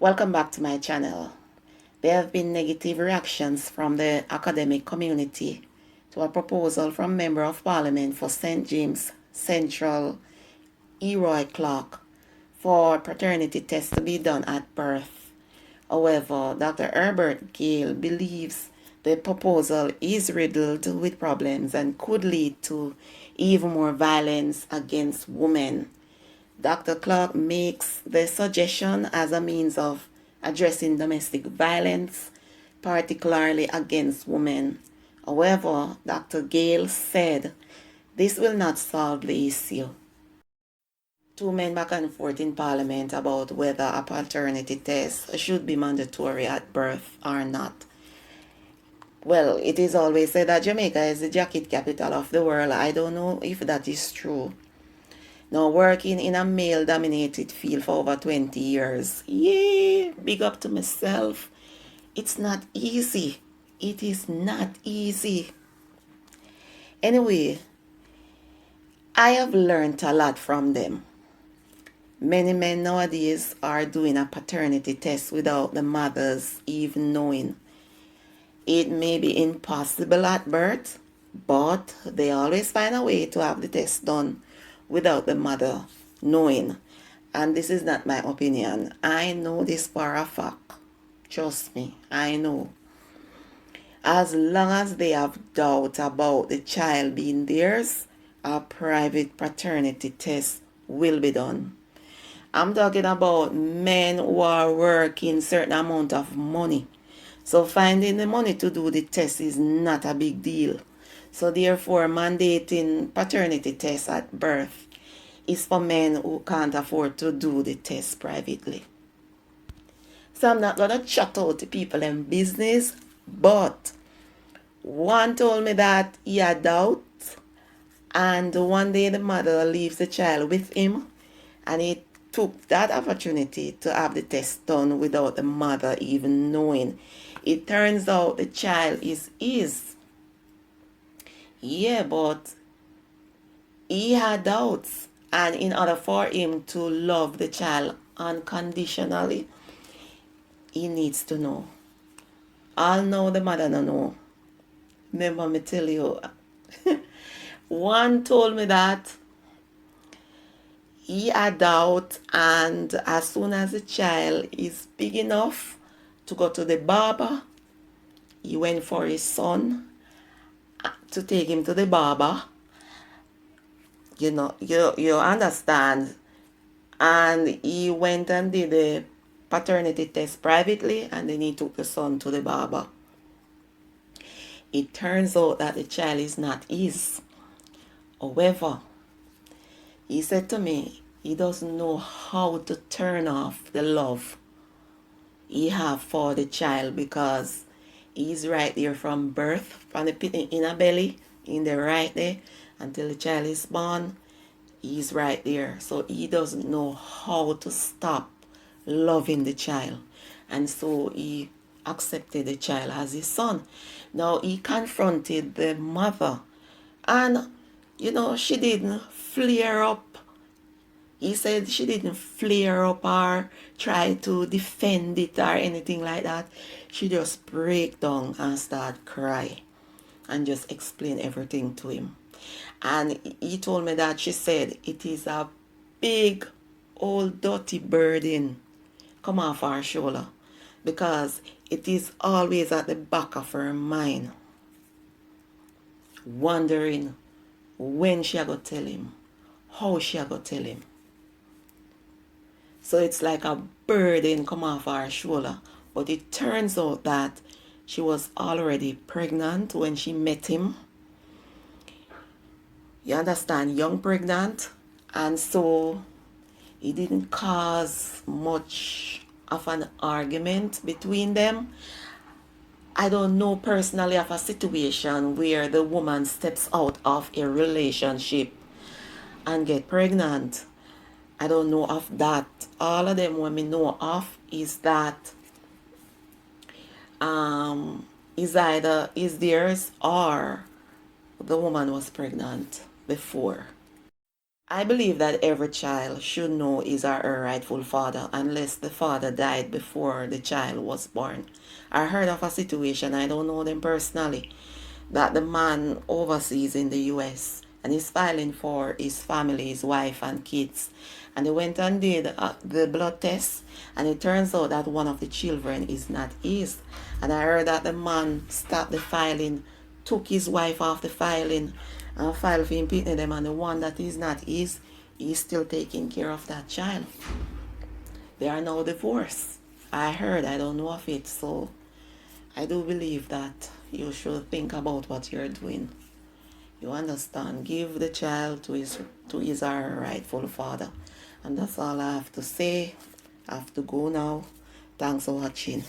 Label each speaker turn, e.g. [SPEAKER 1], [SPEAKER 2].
[SPEAKER 1] Welcome back to my channel. There have been negative reactions from the academic community to a proposal from Member of Parliament for St. James Central Eroy Clark for paternity tests to be done at birth. However, Dr. Herbert Gale believes the proposal is riddled with problems and could lead to even more violence against women. Dr. Clark makes the suggestion as a means of addressing domestic violence, particularly against women. However, Dr. Gale said this will not solve the issue. Two men back and forth in Parliament about whether a paternity test should be mandatory at birth or not. Well, it is always said that Jamaica is the jacket capital of the world. I don't know if that is true. Now, working in a male-dominated field for over 20 years. Yeah, big up to myself. It's not easy. It is not easy. Anyway, I have learned a lot from them. Many men nowadays are doing a paternity test without the mothers even knowing. It may be impossible at birth, but they always find a way to have the test done without the mother knowing. And this is not my opinion. I know this for a fact. Trust me, I know. As long as they have doubt about the child being theirs, a private paternity test will be done. I'm talking about men who are working certain amount of money. So finding the money to do the test is not a big deal. So therefore, mandating paternity tests at birth is for men who can't afford to do the test privately. So I'm not going to shut out the people in business, but one told me that he had doubts, and one day the mother leaves the child with him, and he took that opportunity to have the test done without the mother even knowing. It turns out the child is his. Yeah, but he had doubts, and in order for him to love the child unconditionally, he needs to know. I'll know the mother no know. Remember me tell you. One told me that he had doubt, and as soon as the child is big enough to go to the barber, he went for his son to take him to the barber. You know, you understand. And he went and did the paternity test privately, and then he took the son to the barber. It turns out that the child is not his. However, he said to me, he doesn't know how to turn off the love he have for the child, because he's right there from birth, from the pit in a belly, in the right there, until the child is born. He's right there. So he doesn't know how to stop loving the child. And so he accepted the child as his son. Now he confronted the mother, and she didn't flare up. He said she didn't flare up or try to defend it or anything like that. She just break down and start cry and just explain everything to him. And he told me that she said it is a big old dirty burden come off her shoulder, because it is always at the back of her mind, wondering when she go tell him, how she go tell him. So it's like a burden come off her shoulder. But it turns out that she was already pregnant when she met him. You understand, young pregnant. And so it didn't cause much of an argument between them. I don't know personally of a situation where the woman steps out of a relationship and get pregnant. I don't know of that. All of them what me know of is that is either is theirs or the woman was pregnant before. I believe that every child should know his or her rightful father unless the father died before the child was born. I heard of a situation, I don't know them personally, that the man overseas in the US and he's filing for his family, his wife and kids. And he went and did the blood test, and it turns out that one of the children is not his. And I heard that the man stopped the filing, took his wife off the filing, and filed for him picking them, and the one that is not his, he's still taking care of that child. They are now divorced. I heard, I don't know of it, so I do believe that you should think about what you're doing. You understand? Give the child to his or her rightful father. And that's all I have to say. I have to go now. Thanks for watching.